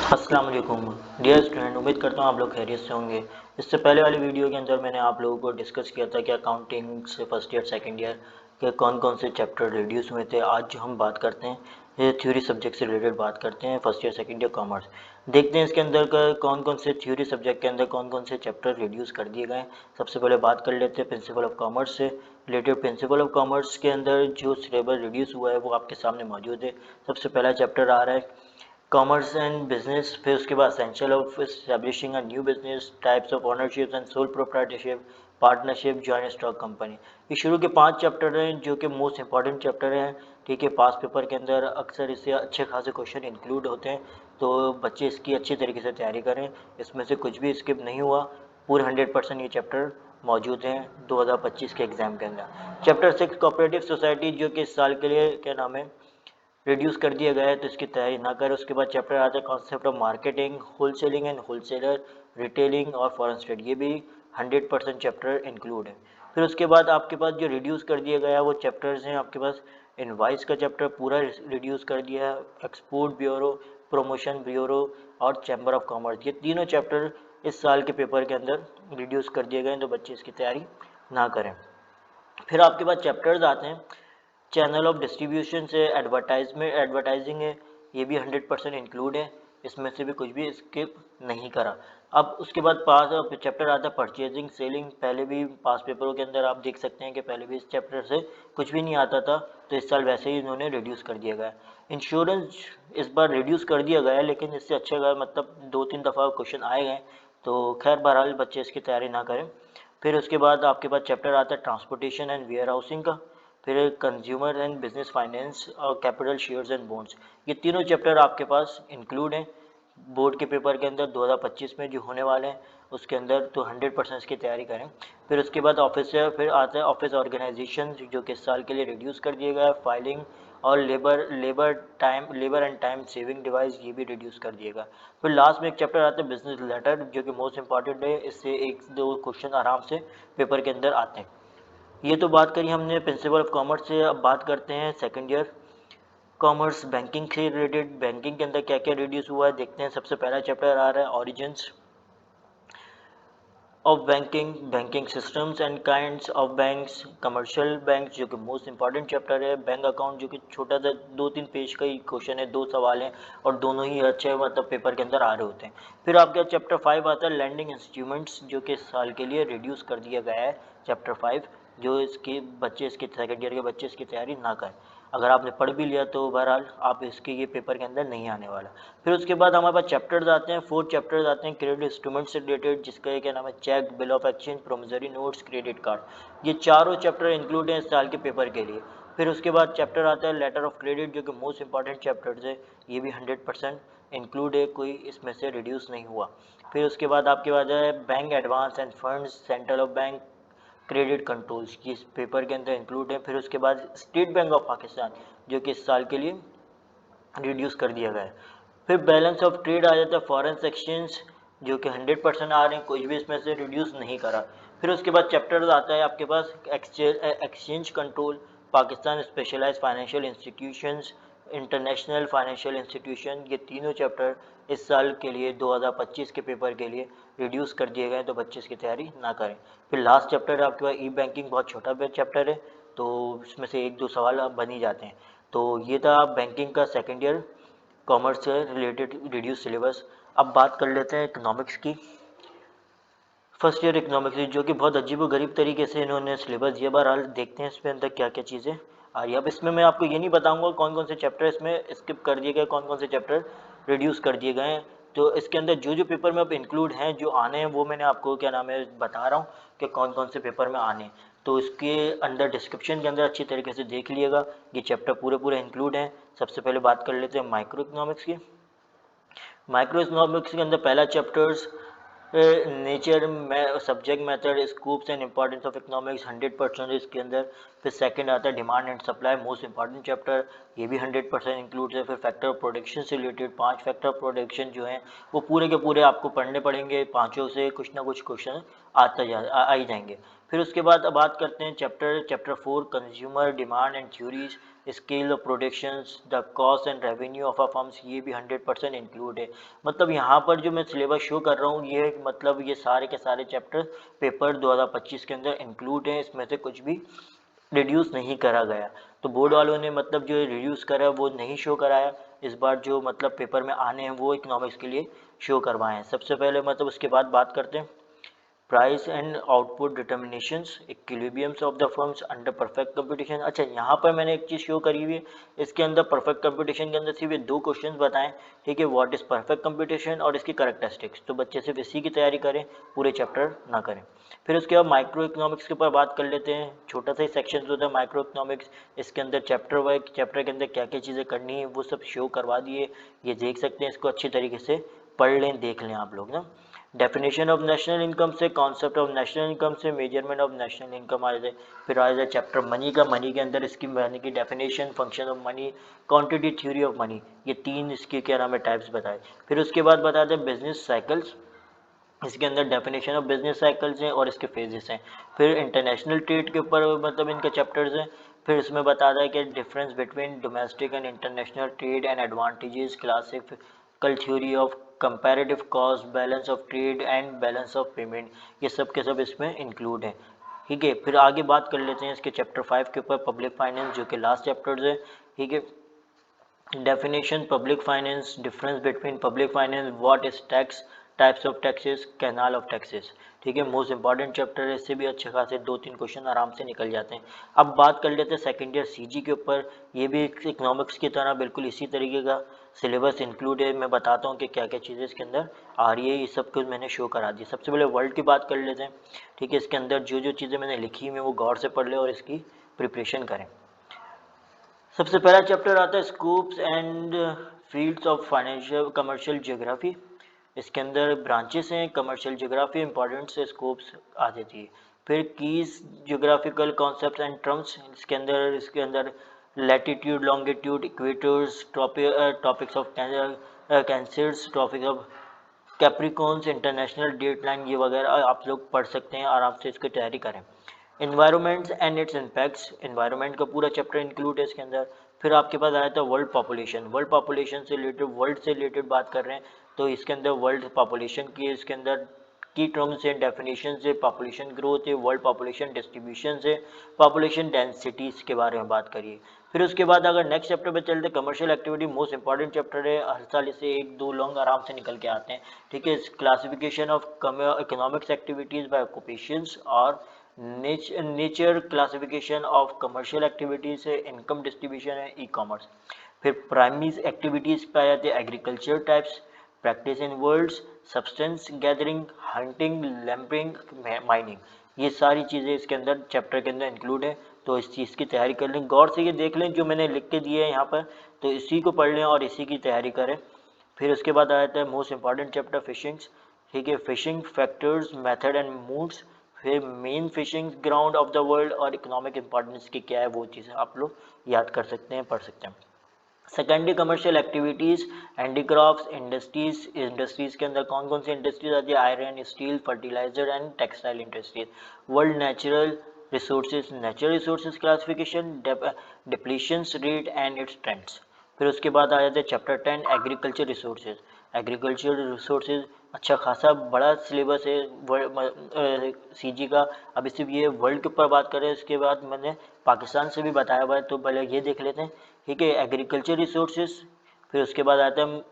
अस्सलाम वालेकुम dear student, उम्मीद करता हूँ आप लोग खैरियत से होंगे। इससे पहले वाली वीडियो के अंदर मैंने आप लोगों को डिस्कस किया था कि अकाउंटिंग से फर्स्ट ईयर सेकंड ईयर के कौन कौन से चैप्टर रिड्यूस हुए थे। आज जो हम बात करते हैं ये थ्योरी सब्जेक्ट से रिलेटेड बात करते हैं, first year second year commerce. देखते हैं इसके अंदर का कौन कौन से थ्योरी सब्जेक्ट के अंदर कौन कौन से चैप्टर रिड्यूस कर दिए गए। सबसे पहले बात कर लेते हैं प्रिंसिपल ऑफ कॉमर्स से रिलेटेड। प्रिंसिपल ऑफ कॉमर्स के अंदर जो सिलेबस रिड्यूस हुआ है वो आपके सामने मौजूद है। सबसे पहला चैप्टर आ रहा है कॉमर्स एंड बिजनेस, फिर उसके बाद essential of establishing a new business, types of ownership and sole proprietorship, partnership, joint stock company. ये शुरू के 5 चैप्टर हैं जो कि मोस्ट इंपॉर्टेंट चैप्टर हैं। ठीक है, पास पेपर के अंदर अक्सर इससे अच्छे खासे क्वेश्चन इंक्लूड होते हैं, तो बच्चे इसकी अच्छी तरीके से तैयारी करें। इसमें से कुछ भी स्किप नहीं हुआ, पूरे 100% ये चैप्टर मौजूद हैं 2025 के एग्ज़ाम के अंदर। चैप्टर 6 कोऑपरेटिव सोसाइटी, जो कि इस साल के लिए क्या नाम है रिड्यूस कर दिया गया है, तो इसकी तैयारी ना करें। उसके बाद चैप्टर आता है concept of marketing, wholesaling and wholesaler, retailing और फॉरेन ट्रेड। ये भी 100% चैप्टर इंक्लूड है। फिर उसके बाद आपके पास जो रिड्यूस कर दिया गया है वो चैप्टर्स हैं आपके पास। इनवाइस का चैप्टर पूरा रिड्यूस कर दिया है, एक्सपोर्ट ब्यूरो, प्रमोशन ब्यूरो और चैम्बर ऑफ कॉमर्स। ये तीनों चैप्टर इस साल के पेपर के अंदर रिड्यूस कर दिए गए हैं, तो बच्चे इसकी तैयारी ना करें। फिर आपके पास चैप्टर्स आते हैं चैनल ऑफ डिस्ट्रीब्यूशन से एडवर्टाइजिंग है, ये भी 100% इंक्लूड है। इसमें से भी कुछ भी स्किप नहीं करा। अब उसके बाद पास चैप्टर आता है परचेजिंग सेलिंग। पहले भी पास पेपरों के अंदर आप देख सकते हैं कि पहले भी इस चैप्टर से कुछ भी नहीं आता था, तो इस साल वैसे ही इन्होंने रिड्यूस कर दिया गया है। इंश्योरेंस इस बार रिड्यूस कर दिया गया है, लेकिन इससे अच्छा गया, मतलब 2-3 दफ़ा क्वेश्चन आए गए, तो खैर बहरहाल बच्चे इसकी तैयारी ना करें। फिर उसके बाद आपके पास चैप्टर आता है ट्रांसपोर्टेशन एंड वेयर हाउसिंग का, फिर कंज्यूमर एंड बिजनेस फाइनेंस और कैपिटल शेयर्स एंड बॉन्ड्स। ये तीनों चैप्टर आपके पास इंक्लूड हैं बोर्ड के पेपर के अंदर 2025 में जो होने वाले हैं उसके अंदर, तो 100% इसकी तैयारी करें। फिर उसके बाद ऑफिस से फिर आता है ऑफिस ऑर्गेनाइजेशन, जो कि इस साल के लिए रिड्यूस कर दिया गया है। फाइलिंग और labour and time saving device, ये भी रिड्यूस कर दिएगा। फिर लास्ट में एक चैप्टर आता है बिजनेस लेटर, जो कि मोस्ट इंपॉर्टेंट है। इससे 1-2 क्वेश्चन आराम से पेपर के अंदर आते हैं। ये तो बात करी हमने प्रिंसिपल ऑफ कॉमर्स से। अब बात करते हैं सेकंड ईयर कॉमर्स बैंकिंग से रिलेटेड। बैंकिंग के अंदर क्या क्या रिड्यूस हुआ है देखते हैं। सबसे पहला चैप्टर आ रहा है origins of banking, banking systems and kinds of banks, commercial bank, जो कि मोस्ट इंपॉर्टेंट चैप्टर है। बैंक अकाउंट, जो कि छोटा सा 2-3 पेज का ही क्वेश्चन है, 2 सवाल हैं और दोनों ही अच्छे मतलब पेपर के अंदर आ रहे होते हैं। फिर आपका चैप्टर 5 आता है लैंडिंग इंस्ट्रूमेंट्स, जो कि इस साल के लिए रिड्यूस कर दिया गया है चैप्टर 5, जो इसके बच्चे इसके सेकेंड ईयर के बच्चे इसकी तैयारी ना करें। अगर आपने पढ़ भी लिया तो बहरहाल आप इसके ये पेपर के अंदर नहीं आने वाला। फिर उसके बाद हमारे पास चैप्टर्स आते हैं 4 चैप्टर्स आते हैं क्रेडिट इंस्ट्रूमेंट से रिलेटेड, जिसका ये क्या नाम है cheque, bill of exchange, promissory notes, credit card. ये चारों चैप्टर इंक्लूड हैं इस साल के पेपर के लिए। फिर उसके बाद चैप्टर आता है लेटर ऑफ क्रेडिट, जो कि मोस्ट इंपॉर्टेंट चैप्टर्स है। ये भी 100% इंक्लूड है, कोई इसमें से रिड्यूस नहीं हुआ। फिर उसके बाद आपके पास है bank advance end funds, central of bank credit controls, ये इस पेपर के अंदर इंक्लूड है। फिर उसके बाद स्टेट बैंक ऑफ पाकिस्तान, जो कि इस साल के लिए रिड्यूस कर दिया गया है। फिर बैलेंस ऑफ ट्रेड आ जाता है फॉरेन एक्सचेंज, जो कि 100% आ रहे हैं, कुछ भी इसमें से रिड्यूस नहीं करा। फिर उसके बाद चैप्टर आता है आपके पास exchange control, Pakistan specialised financial institutions, international financial institution. ये तीनों चैप्टर इस साल के लिए 2025 के पेपर के लिए रिड्यूस कर दिए गए, तो बच्चे इसकी तैयारी ना करें। फिर लास्ट चैप्टर है आपके पास ई बैंकिंग, बहुत छोटा चैप्टर है, तो इसमें से 1-2 सवाल बन ही जाते हैं। तो ये था बैंकिंग का सेकेंड ईयर कॉमर्स से रिलेटेड रिड्यूस सिलेबस। अब बात कर लेते हैं इकोनॉमिक्स की। फर्स्ट ईयर इकोनॉमिक्स, जो कि बहुत अजीब व गरीब तरीके से इन्होंने सिलेबस दिया। बहरहाल देखते हैं इसमें अंदर क्या क्या चीज़ें आ रही है। अब इसमें मैं आपको ये नहीं बताऊंगा कौन कौन से चैप्टर इसमें स्किप कर दिए गए, कौन कौन से चैप्टर रिड्यूस कर दिए गए हैं। तो इसके अंदर जो जो पेपर में अब इंक्लूड हैं, जो आने हैं, वो मैंने आपको क्या नाम है बता रहा हूँ कि कौन कौन से पेपर में आने हैं। तो इसके अंदर डिस्क्रिप्शन के अंदर अच्छी तरीके से देख लिएगा, ये चैप्टर पूरे पूरे इंक्लूड हैं। सबसे पहले बात कर लेते हैं माइक्रो इकोनॉमिक्स की। माइक्रो इकोनॉमिक्स के अंदर पहला चैप्टर्स नेचर में subject method scoops and importance of economics, 100% इसके अंदर। फिर सेकंड आता है demand and supply, most important chapter, ये भी 100% इंक्लूड है। फिर फैक्टर ऑफ प्रोडक्शन से रिलेटेड 5 फैक्टर ऑफ प्रोडक्शन जो हैं वो पूरे के पूरे आपको पढ़ने पड़ेंगे, पाँचों से कुछ ना कुछ क्वेश्चन आ ही जाएंगे। फिर उसके बाद अब बात करते हैं chapter 4 consumer demand and theories, scale of productions, the cost and revenue of a firms, ये भी 100% इंक्लूड है। मतलब यहाँ पर जो मैं सिलेबस शो कर रहा हूँ ये मतलब ये सारे के सारे चैप्टर पेपर 2025 के अंदर इंक्लूड हैं, इसमें से कुछ भी रिड्यूस नहीं करा गया। तो बोर्ड वालों ने मतलब जो रिड्यूस करा वो नहीं शो कराया, इस बार जो मतलब पेपर में आने हैं वो इकोनॉमिक्स के लिए शो करवाए हैं। सबसे पहले मतलब उसके बाद बात करते हैं price and output determinations, equilibriums of the firms under perfect competition. अच्छा, यहाँ पर मैंने एक चीज़ शो करी हुई है, इसके अंदर परफेक्ट कंपटीशन के अंदर सिर्फ ये 2 क्वेश्चंस बताएं, ठीक है, व्हाट इज परफेक्ट कंपटीशन और इसकी करेक्टरिस्टिक्स। तो बच्चे सिर्फ इसी की तैयारी करें, पूरे चैप्टर ना करें। फिर उसके बाद माइक्रो इकोनॉमिक्स के ऊपर बात कर लेते हैं, छोटा सा ही सेक्शन होता है माइक्रो इकोनॉमिक्स, इसके अंदर चैप्टर वाइज चैप्टर के अंदर क्या क्या चीज़ें करनी है वो सब शो करवा दिए, ये देख सकते हैं, इसको अच्छी तरीके से पढ़ लें, देख लें आप लोग ना। डेफिनेशन ऑफ नेशनल इनकम से, कॉन्सेप्ट ऑफ नेशनल इनकम से, मेजरमेंट ऑफ नेशनल इनकम आ जाए। फिर आ जाए चैप्टर मनी का, मनी के अंदर इसकी मनी की definition, function of money, quantity theory of money, ये 3 इसके क्या नाम है टाइप्स बताए। फिर उसके बाद बताते हैं बिजनेस साइकिल्स, इसके अंदर डेफिनेशन ऑफ बिजनेस साइकिल्स हैं और इसके फेजेस हैं। फिर इंटरनेशनल ट्रेड के ऊपर मतलब इनके चैप्टर्स हैं। फिर इसमें बताता है कि difference between domestic and international trade and advantages, classical theory of comparative cost, balance of trade and balance of payment, ये सब के सब इसमें इंक्लूड हैं, ठीक है। फिर आगे बात कर लेते हैं इसके चैप्टर 5 के ऊपर, पब्लिक फाइनेंस, जो कि लास्ट चैप्टर्स है, ठीक है। Definition public finance, difference between public finance, what is tax, types of taxes, canal of taxes, ठीक है। मोस्ट इंपॉर्टेंट चैप्टर है, इससे भी अच्छे खासे 2-3 क्वेश्चन आराम से निकल जाते हैं। अब बात कर लेते हैं सेकेंड ईयर सीजी के ऊपर, ये भी इकोनॉमिक्स की तरह बिल्कुल इसी तरीके का सिलेबस इंक्लूड है। मैं बताता हूँ कि क्या क्या चीज़ें इसके अंदर आ रही है, ये सब कुछ मैंने शो करा दी। सबसे पहले वर्ल्ड की बात कर लेते हैं, ठीक है। इसके अंदर जो जो चीज़ें मैंने लिखी हुई हैं वो गौर से पढ़ लें और इसकी प्रिपरेशन करें। सबसे पहला चैप्टर आता है scopes and fields of financial commercial geography, इसके अंदर ब्रांचेस हैं, कमर्शियल जियोग्राफी इंपॉर्टेंट से स्कोप्स आ जाती है। फिर keys geographical concepts and terms, इसके अंदर latitude, longitude, equators, topics of cancers, topic of capricorns, international date line, ये वगैरह आप लोग पढ़ सकते हैं, आराम से इसकी तैयारी करें। Environments and it's impacts, environment का पूरा चैप्टर इंक्लूड है इसके अंदर। फिर आपके पास आया था वर्ल्ड पॉपुलेशन, वर्ल्ड पॉपुलेशन से रिलेटेड, वर्ल्ड से रिलेटेड बात कर रहे हैं तो इसके अंदर वर्ल्ड पॉपुलेशन की इसके अंदर की टर्म्स है, डेफिनेशन से, पॉपुलेशन ग्रोथ है, वर्ल्ड पॉपुलेशन डिस्ट्रीब्यूशन से, पॉपुलेशन डेंसिटीज़ के बारे में बात करिए। फिर उसके बाद अगर नेक्स्ट चैप्टर पे चलते, commercial activity most important chapter है, हर साल इसे 1-2 लॉन्ग आराम से निकल के आते हैं, ठीक है। Classification of economics activities by occupations और nature, classification of commercial activities है, इनकम डिस्ट्रीब्यूशन है, ई कॉमर्स। फिर प्राइमरी एक्टिविटीज़ पे आ जाते हैं agriculture types, practice in worlds, substance gathering, hunting, lamping, mining, ये सारी चीज़ें इसके अंदर चैप्टर के अंदर इंक्लूड है। तो इस चीज़ की तैयारी कर लें, गौर से ये देख लें जो मैंने लिख के दिए हैं यहाँ पर, तो इसी को पढ़ लें और इसी की तैयारी करें। फिर उसके बाद आ जाता है मोस्ट इंपॉर्टेंट चैप्टर फिशिंग्स, ठीक है, fishing factors, method and moods. फिर main fishing ground of the world और इकोनॉमिक इंपॉर्टेंस की क्या है वो चीज़ें आप लोग याद कर सकते हैं, पढ़ सकते हैं। Secondary commercial activities, handicrafts, industries, industries के अंदर कौन कौन सी इंडस्ट्रीज आती है, iron, steel, fertiliser and textile industries. World natural resources, natural resources classification, depletions rate and its trends. फिर उसके बाद आ जाते हैं chapter 10 agriculture resources, agriculture resources अच्छा खासा बड़ा सिलेबस है सीजी का। अभी सिर्फ ये वर्ल्ड के ऊपर बात करें, इसके बाद मैंने पाकिस्तान से भी बताया हुआ है, तो पहले ये देख लेते हैं, ठीक है। एग्रीकल्चर रिसोर्सेज, फिर उसके बाद आता है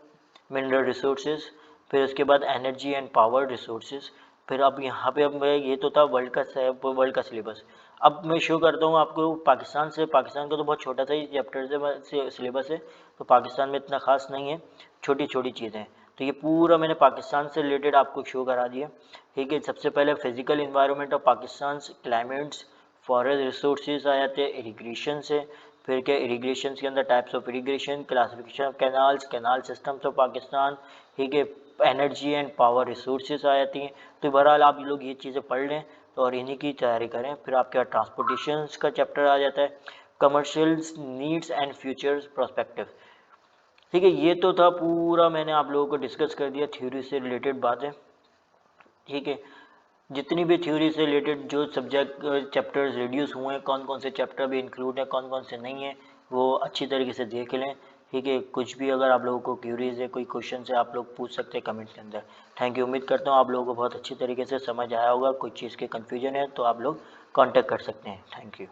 मिनरल रिसोर्सेज, फिर उसके बाद एनर्जी एंड पावर रिसोर्सेज। फिर अब यहाँ पे अब ये तो था वर्ल्ड का सिलेबस। अब मैं शो करता हूँ आपको पाकिस्तान से, पाकिस्तान का तो बहुत छोटा सा ही चैप्टर से सिलेबस है, तो पाकिस्तान में इतना खास नहीं है, छोटी छोटी चीज़ें हैं। तो ये पूरा मैंने पाकिस्तान से रिलेटेड आपको शो करा दिया, ठीक है। सबसे पहले physical environment of Pakistan, climates, forest resources आ जाते हैं, इरीग्रेशन से। फिर क्या इरीग्रेशन के अंदर types of irrigation, classification of canals, canal systems of Pakistan, ठीक है। एनर्जी एंड पावर रिसोर्सेज आ जाती हैं। तो बहरहाल आप लोग ये चीज़ें पढ़ लें और इन्हीं की तैयारी करें। फिर आपके यहाँ ट्रांसपोर्टेशन का चैप्टर आ जाता है, commercial needs and futures prospective, ठीक है। ये तो था पूरा, मैंने आप लोगों को डिस्कस कर दिया थ्योरी से रिलेटेड बातें, ठीक है। जितनी भी थ्योरी से रिलेटेड जो सब्जेक्ट चैप्टर्स रिड्यूस हुए हैं, कौन कौन से चैप्टर भी इंक्लूड है, कौन कौन से नहीं है, वो अच्छी तरीके से देख लें। ठीक है, कुछ भी अगर आप लोगों को क्यूरीज है, कोई क्वेश्चन है, आप लोग पूछ सकते हैं कमेंट के अंदर। Thank you. उम्मीद करता हूँ आप लोगों को बहुत अच्छी तरीके से समझ आया होगा। कोई चीज़ के कन्फ्यूजन है तो आप लोग कॉन्टैक्ट कर सकते हैं। Thank you.